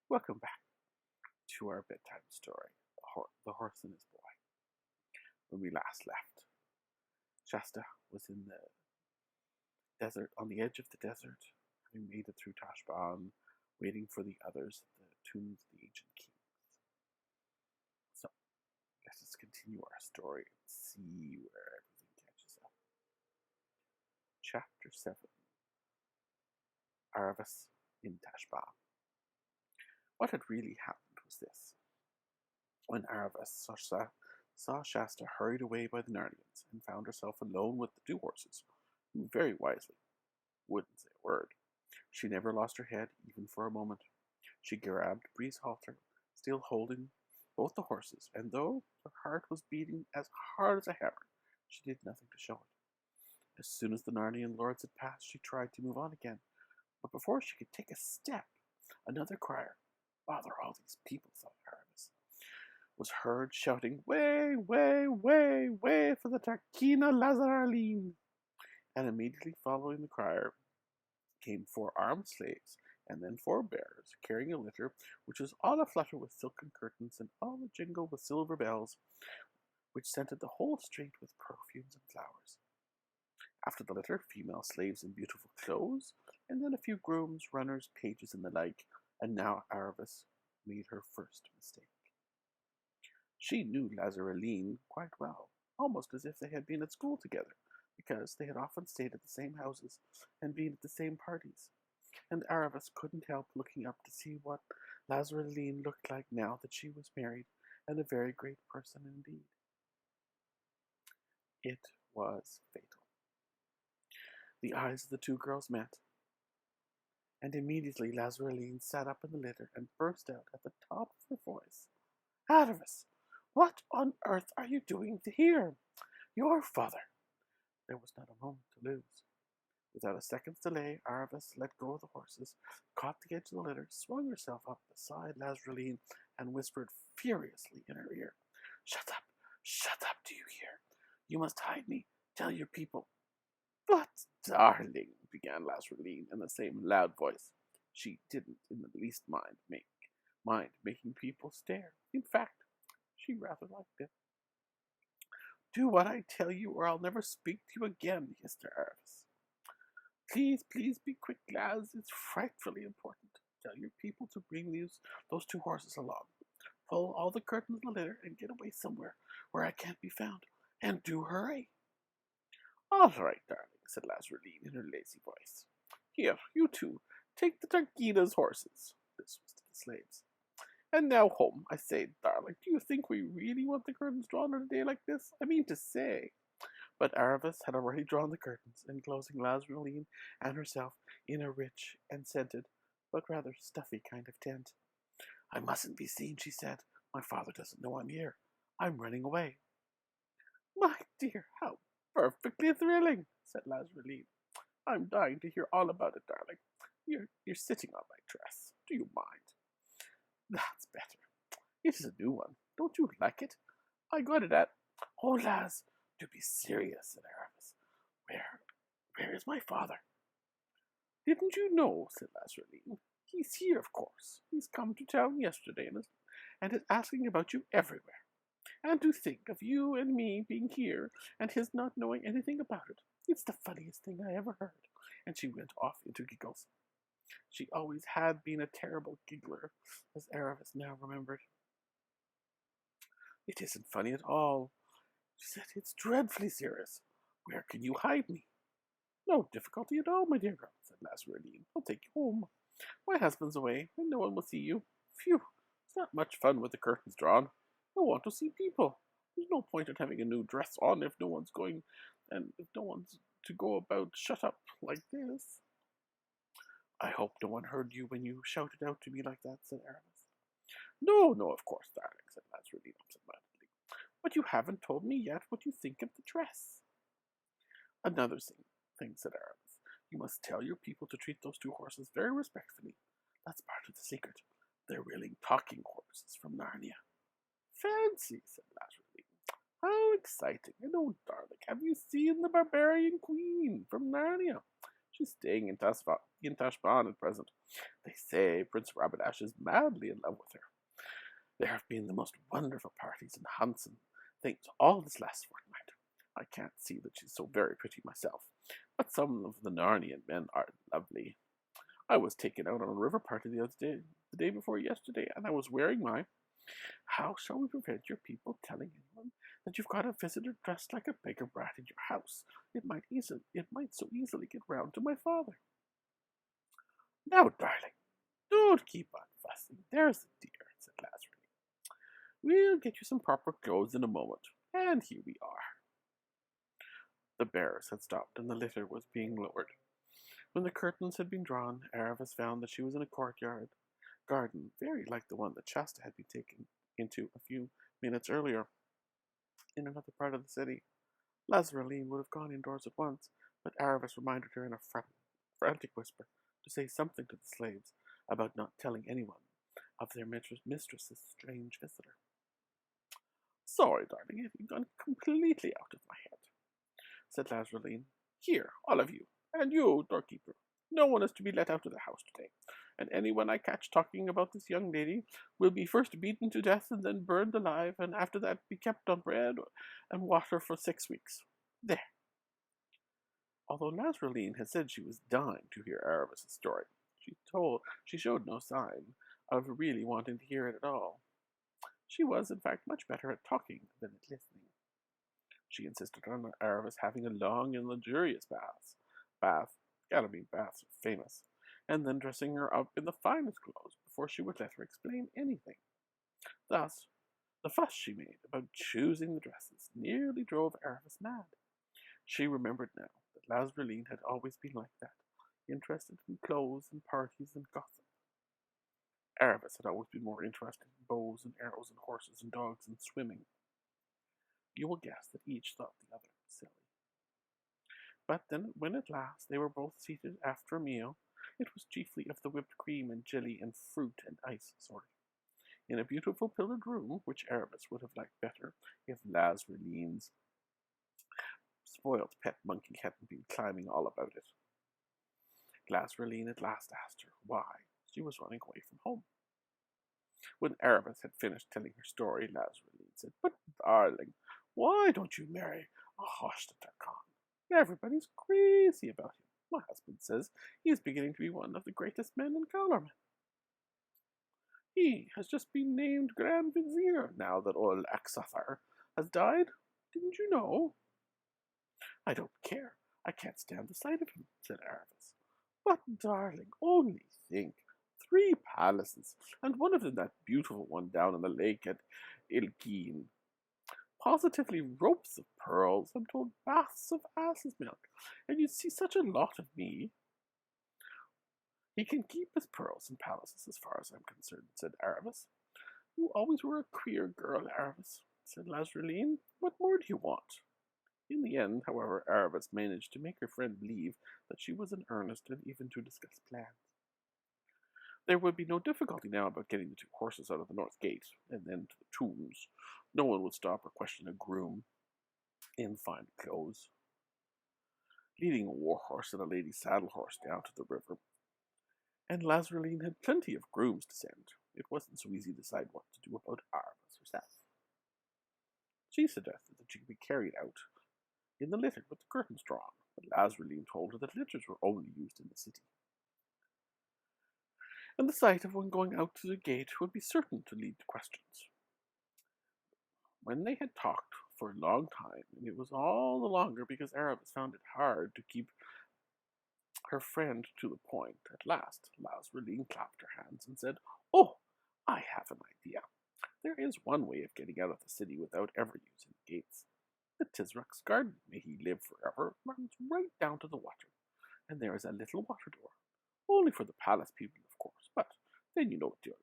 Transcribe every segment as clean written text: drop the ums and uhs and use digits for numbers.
Welcome back to our bedtime story, The Horse and His Boy. When we last left, Shasta was in the desert, on the edge of the desert, having made it through Tashbaan, waiting for the others at the tombs of the ancient kings. So, let us continue our story and see where everything catches up. Chapter 7 Aravis in Tashbaan. What had really happened was this. When Aravis saw Shasta hurried away by the Narnians and found herself alone with the two horses, who very wisely wouldn't say a word, she never lost her head even for a moment. She grabbed Bree's halter, still holding both the horses, and though her heart was beating as hard as a hammer, she did nothing to show it. As soon as the Narnian lords had passed, she tried to move on again, but before she could take a step, another crier, bother all these people, thought Aravis, was heard shouting, "Way, way, way, way for the Tarkina Lazarline!" And immediately following the crier came 4 armed slaves, and then 4 bearers, carrying a litter which was all aflutter with silken curtains and all a jingle with silver bells, which scented the whole street with perfumes and flowers. After the litter, female slaves in beautiful clothes, and then a few grooms, runners, pages, and the like, and now Aravis made her first mistake. She knew Lazareline quite well, almost as if they had been at school together, because they had often stayed at the same houses and been at the same parties, and Aravis couldn't help looking up to see what Lazareline looked like now that she was married, and a very great person indeed. It was fatal. The eyes of the two girls met, and immediately Lazareline sat up in the litter and burst out at the top of her voice, "Aravis, what on earth are you doing here? Your father!" There was not a moment to lose. Without a second's delay, Aravis let go of the horses, caught the edge of the litter, swung herself up beside Lazareline, and whispered furiously in her ear, "Shut up, do you hear? You must hide me. Tell your people." "But, darling," began Lazareline in the same loud voice. She didn't in the least mind making people stare. In fact, she rather liked it. "Do what I tell you, or I'll never speak to you again," hissed Aravis. Please be quick, lads. It's frightfully important. Tell your people to bring those 2 horses along. Pull all the curtains in the litter and get away somewhere where I can't be found. And do hurry." "All right, darling," said Lazareline in her lazy voice. "Here, you 2, take the Tarkina's horses." This was to the slaves. "And now home, I say, darling. Do you think we really want the curtains drawn on a day like this? I mean to say." But Aravis had already drawn the curtains, enclosing Lazareline and herself in a rich and scented, but rather stuffy kind of tent. "I mustn't be seen," she said. "My father doesn't know I'm here. I'm running away." "My dear, how perfectly thrilling," said Lazareline. "I'm dying to hear all about it, darling. You're sitting on my dress. Do you mind? That's better. It is a new one. Don't you like it? I got it at—" "Oh, Laz, do be serious," said Aravis. Where is my father?" "Didn't you know?" said Lazareline. "He's here, of course. He's come to town yesterday and is asking about you everywhere. And to think of you and me being here and his not knowing anything about it. It's the funniest thing I ever heard." And she went off into giggles. She always had been a terrible giggler, as Aravis now remembered. "It isn't funny at all," she said. "It's dreadfully serious. Where can you hide me?" "No difficulty at all, my dear girl," said Lazareline. "I'll take you home. My husband's away, and no one will see you. Phew! It's not much fun with the curtains drawn. I want to see people. There's no point in having a new dress on if no one's to go about shut up like this." "I hope no one heard you when you shouted out to me like that," said Aramis. No, of course, darling," said Lazareline absent-mindedly. "But you haven't told me yet what you think of the dress." "Another thing," said Aramis. "You must tell your people to treat those 2 horses very respectfully. That's part of the secret. They're really talking horses from Narnia." "Fancy," said Lazareline. "How exciting. And oh, darling, have you seen the barbarian queen from Narnia? She's staying in Tashbaan at present. They say Prince Rabadash is madly in love with her. There have been the most wonderful parties and hunts and things all this last fortnight. I can't see that she's so very pretty myself, but some of the Narnian men are lovely. I was taken out on a river party the day before yesterday, and I was wearing my. How shall we prevent your people telling anyone that you've got a visitor dressed like a beggar brat in your house? It might so easily get round to my father. Now, darling, don't keep on fussing. There's a dear, said Lazarus. We'll get you some proper clothes in a moment, and here we are. The bearers had stopped, and the litter was being lowered. When the curtains had been drawn, Aravis found that she was in a courtyard garden, very like the one that Shasta had been taken into a few minutes earlier in another part of the city. Lazareline would have gone indoors at once, but Aravis reminded her in a frantic whisper to say something to the slaves about not telling anyone of their mistress's strange visitor. Sorry, darling, you've gone completely out of my head, said Lazareline. Here, all of you, and you, doorkeeper, no one is to be let out of the house today, and anyone I catch talking about this young lady will be first beaten to death and then burned alive, and after that be kept on bread and water for 6 weeks. There. Although Lazareline had said she was dying to hear Aravis's story, she showed no sign of really wanting to hear it at all. She was, in fact, much better at talking than at listening. She insisted on Aravis having a long and luxurious baths are famous, and then dressing her up in the finest clothes before she would let her explain anything. Thus, the fuss she made about choosing the dresses nearly drove Aravis mad. She remembered now that Lazareline had always been like that, interested in clothes and parties and gossip. Aravis had always been more interested in bows and arrows and horses and dogs and swimming. You will guess that each thought the other silly. But then, when at last they were both seated after a meal, it was chiefly of the whipped cream and jelly and fruit and ice sort, in a beautiful pillared room, which Aravis would have liked better if Lazareline's spoiled pet monkey hadn't been climbing all about it. Lazareline at last asked her why she was running away from home. When Aravis had finished telling her story, Lazareline said, "But, darling, why don't you marry a Hoshtatarkan? Everybody's crazy about him. My husband says he is beginning to be one of the greatest men in Galerman. He has just been named Grand Vizier now that old Axathar has died. Didn't you know?" "I don't care. I can't stand the sight of him," said Aravis. "But, darling, only think. 3 palaces, and one of them that beautiful one down on the lake at Ilkeen. Positively ropes of pearls, I'm told baths of ass's milk, and you'd see such a lot of me." "He can keep his pearls and palaces as far as I'm concerned," said Aravis. "You always were a queer girl, Aravis," said Lazareline. "What more do you want?" In the end, however, Aravis managed to make her friend believe that she was in earnest and even to discuss plans. There would be no difficulty now about getting the 2 horses out of the north gate, and then to the tombs. No one would stop or question a groom in fine clothes, leading a war horse and a lady's saddle horse down to the river. And Lazareline had plenty of grooms to send. It wasn't so easy to decide what to do about Aravis herself. She suggested that she could be carried out in the litter with the curtains drawn, but Lazareline told her that litters were only used in the city, and the sight of one going out to the gate would be certain to lead to questions. When they had talked for a long time, and it was all the longer because Aravis found it hard to keep her friend to the point, at last Lazareline clapped her hands and said, "Oh, I have an idea. There is one way of getting out of the city without ever using the gates. The Tisrock's garden, may he live forever, runs right down to the water, and there is a little water door. Only for the palace people, of course, but then you know what to do."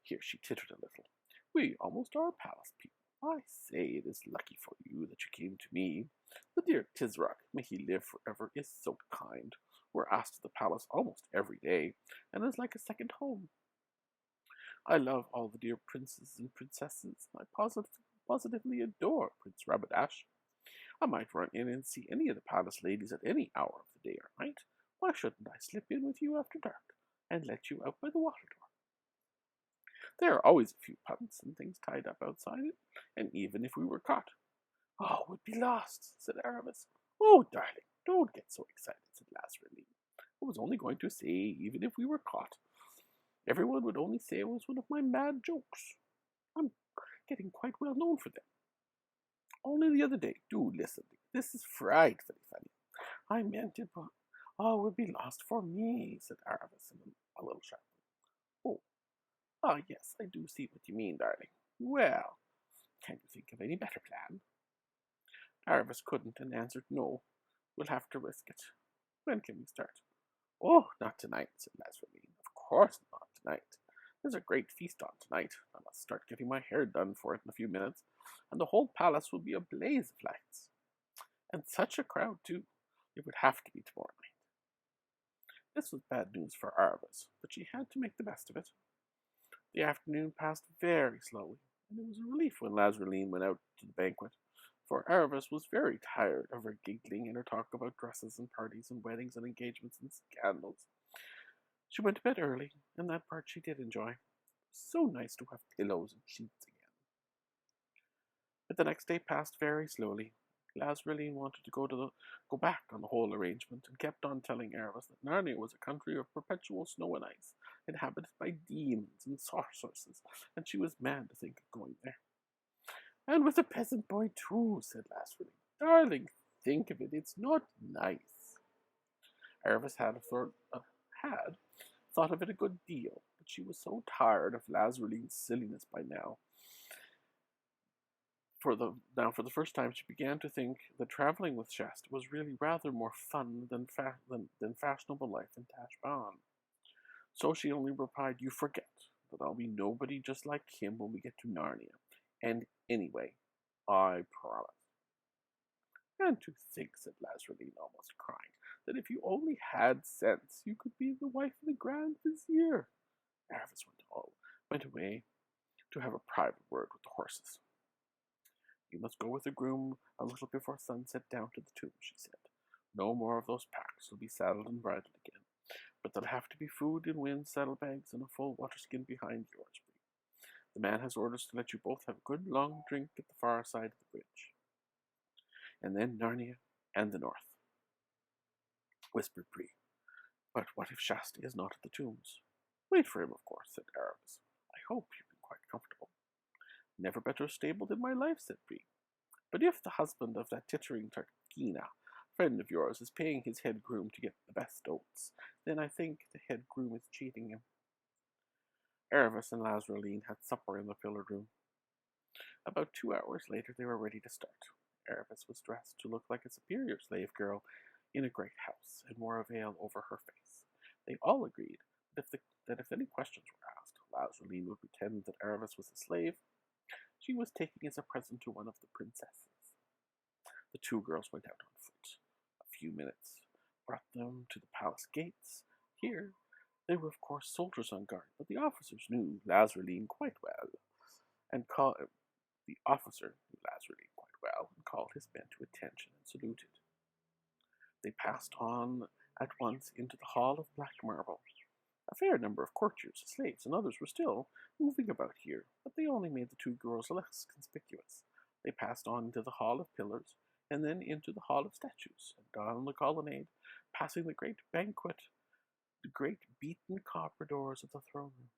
Here she tittered a little. "We almost are palace people. I say it is lucky for you that you came to me. The dear Tisrock, may he live forever, is so kind. We're asked to the palace almost every day, and it's like a second home. I love all the dear princes and princesses, and I positively adore Prince Rabadash. I might run in and see any of the palace ladies at any hour of the day or night. Why shouldn't I slip in with you after dark? and let you out by the water door. There are always a few punts and things tied up outside it, and even if we were caught, oh, we'd be lost, said Aramis. Oh, darling, don't get so excited, said Lazarine. I was only going to say, even if we were caught, everyone would only say it was one of my mad jokes. I'm getting quite well known for them. Only the other day, do listen, this is frightfully funny. I meant it, but all would be lost for me, said Aramis a little sharply. Oh, yes, I do see what you mean, darling. Well, can you think of any better plan? Aramis couldn't and answered no. We'll have to risk it. When can we start? Oh, not tonight, said Lazarine. Of course not tonight. There's a great feast on tonight. I must start getting my hair done for it in a few minutes, and the whole palace will be a blaze of lights. And such a crowd, too. It would have to be tomorrow night. This was bad news for Aramis, but she had to make the best of it. The afternoon passed very slowly, and it was a relief when Lazarine went out to the banquet, for Aramis was very tired of her giggling and her talk about dresses and parties and weddings and engagements and scandals. She went to bed early, and that part she did enjoy. It was so nice to have pillows and sheets again. But the next day passed very slowly. Lazarine wanted to go back on the whole arrangement, and kept on telling Aramis that Narnia was a country of perpetual snow and ice, inhabited by demons and sorceresses, and she was mad to think of going there. And with a peasant boy too, said Lazarine. Darling, think of it, it's not nice. Aramis had thought of it a good deal, but she was so tired of Lazarine's silliness by now. For the first time, she began to think that traveling with Shasta was really rather more fun than fashionable life in Tashbaan. So she only replied, "You forget that I'll be nobody just like him when we get to Narnia. And anyway, I promise." And to think, said Lazarine, almost crying, that if you only had sense, you could be the wife of the Grand Vizier. Aramis went away to have a private word with the horses. "You must go with the groom a little before sunset down to the tomb," she said. "No more of those packs. You'll be saddled and bridled again. But there'll have to be food in Wynn's saddlebags and a full waterskin behind yours. The man has orders to let you both have a good long drink at the far side of the bridge. And then Narnia and the north," whispered Brie. "But what if Shasta is not at the tombs?" "Wait for him, of course," said Aramis. "I hope you've been quite comfortable." "Never better stabled in my life," said Brie. "But if the husband of that tittering Tarquina friend of yours is paying his head groom to get the best oats, then I think the head groom is cheating him." Aramis and Lazarine had supper in the pillared room. About 2 hours later they were ready to start. Aramis was dressed to look like a superior slave girl in a great house, and wore a veil over her face. They all agreed that if any questions were asked, Lazarine would pretend that Aramis was a slave she was taking as a present to one of the princesses. The two girls went out on foot. A few minutes brought them to the palace gates. Here they were, of course, soldiers on guard, but the officers knew Lazarine quite well, and called his men to attention and saluted. They passed on at once into the hall of black marble. A fair number of courtiers, slaves, and others were still moving about here, but they only made the two girls less conspicuous. They passed on into the hall of pillars, and then into the hall of statues, and down the colonnade, passing the great beaten copper doors of the throne room.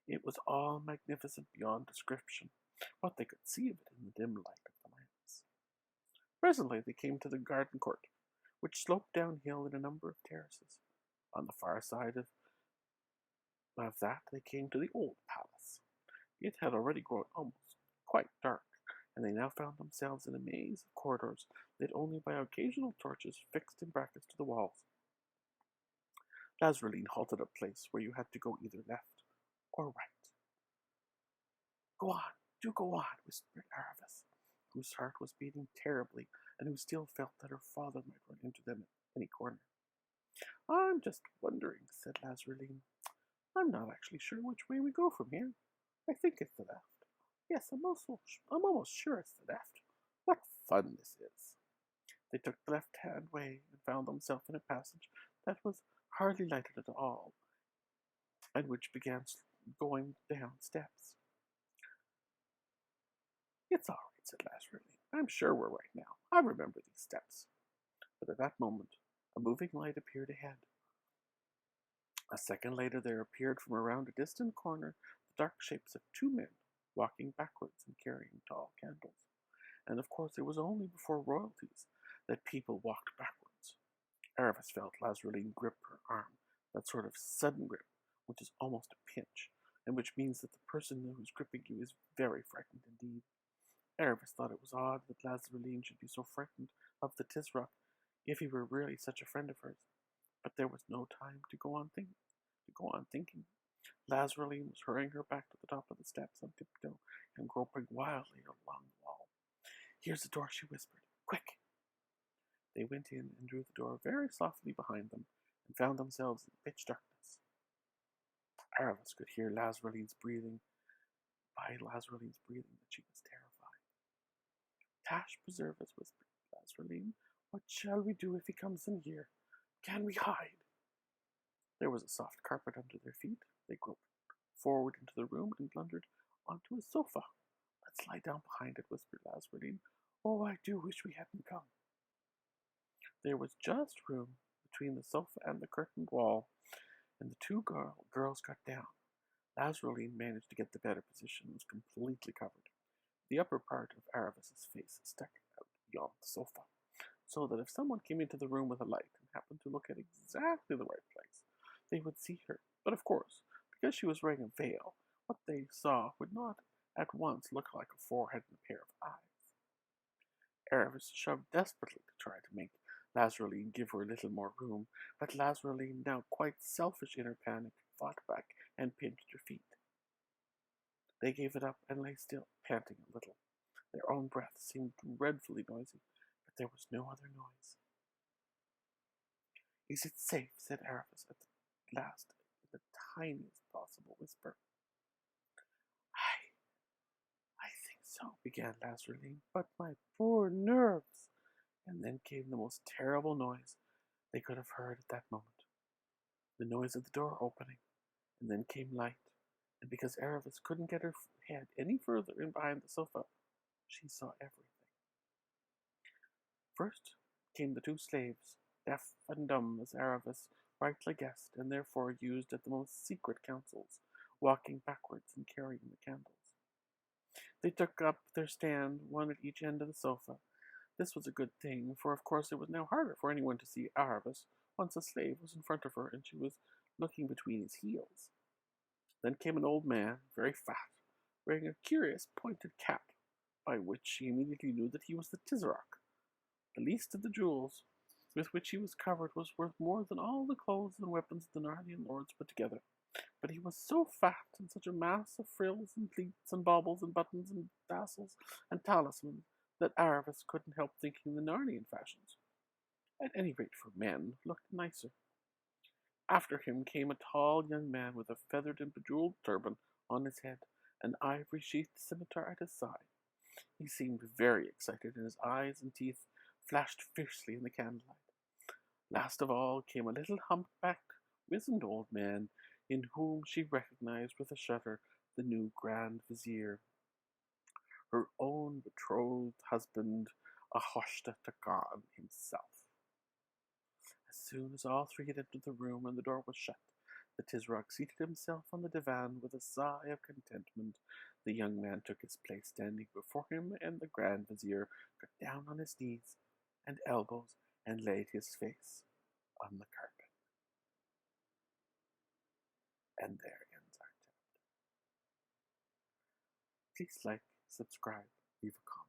It was all magnificent beyond description, what they could see of it in the dim light of the lamps. Presently they came to the garden court, which sloped downhill in a number of terraces. On the far side of that they came to the old palace. It had already grown almost quite dark, and they now found themselves in a maze of corridors lit only by occasional torches fixed in brackets to the walls. Lazarine halted at a place where you had to go either left or right. "Go on, do go on," whispered Aramis, whose heart was beating terribly, and who still felt that her father might run into them at any corner. "I'm just wondering," said Lazarine. "I'm not actually sure which way we go from here. I think it's the left. Yes, I'm almost sure it's the left. What fun this is!" They took the left-hand way and found themselves in a passage that was hardly lighted at all, and which began going down steps. "It's all right," said Lazarine. "I'm sure we're right now. I remember these steps." But at that moment, a moving light appeared ahead. A second later, there appeared from around a distant corner the dark shapes of two men, walking backwards and carrying tall candles. And of course, it was only before royalties that people walked backwards. Aravis felt Lazarine grip her arm, that sort of sudden grip, which is almost a pinch, and which means that the person who is gripping you is very frightened indeed. Aravis thought it was odd that Lazarine should be so frightened of the Tisroc, if he were really such a friend of hers. But there was no time to go on thinking. Lazarine was hurrying her back to the top of the steps on tiptoe and groping wildly along the wall. "Here's the door," she whispered. "Quick!" They went in and drew the door very softly behind them and found themselves in pitch darkness. Aravis could hear by Lazarine's breathing that she was terrified. "Tash preserve us," whispered Lazarine. "What shall we do if he comes in here? Can we hide?" There was a soft carpet under their feet. They groped forward into the room and blundered onto a sofa. "Let's lie down behind it," whispered Lazarine. "Oh, I do wish we hadn't come." There was just room between the sofa and the curtained wall, and the two girls got down. Lazarine managed to get the better position and was completely covered. The upper part of Aravis's face stuck out beyond the sofa, so that if someone came into the room with a light and happened to look at exactly the right place, they would see her. But of course, because she was wearing a veil, what they saw would not at once look like a forehead and a pair of eyes. Aravis shoved desperately to try to make Lazarine give her a little more room, but Lazarine, now quite selfish in her panic, fought back and pinched her feet. They gave it up and lay still, panting a little. Their own breath seemed dreadfully noisy, but there was no other noise. "Is it safe?" said Aravis at last, in the tiniest possible whisper. I think so," began Lazarine, "but my poor nerves." And then came the most terrible noise they could have heard at that moment. The noise of the door opening, and then came light, and because Aravis couldn't get her head any further in behind the sofa, she saw everything. First came the two slaves, deaf and dumb as Aravis rightly guessed, and therefore used at the most secret councils, walking backwards and carrying the candles. They took up their stand, one at each end of the sofa. This was a good thing, for of course it was now harder for anyone to see Aravis once a slave was in front of her and she was looking between his heels. Then came an old man, very fat, wearing a curious pointed cap, by which she immediately knew that he was the Tisroc. The least of the jewels with which he was covered was worth more than all the clothes and weapons of the Narnian lords put together. But he was so fat, and such a mass of frills and pleats and baubles and buttons and tassels and talismans, that Aravis couldn't help thinking the Narnian fashions, at any rate for men, looked nicer. After him came a tall young man with a feathered and bejeweled turban on his head, an ivory-sheathed scimitar at his side. He seemed very excited, and his eyes and teeth flashed fiercely in the candlelight. Last of all came a little humpbacked, wizened old man, in whom she recognized with a shudder the new Grand Vizier, her own betrothed husband, Ahoshta Takan himself. As soon as all three had entered the room and the door was shut, the Tisroc seated himself on the divan with a sigh of contentment. The young man took his place standing before him, and the Grand Vizier got down on his knees and elbows and laid his face on the carpet. And there ends our chapter. Please like, subscribe, leave a comment.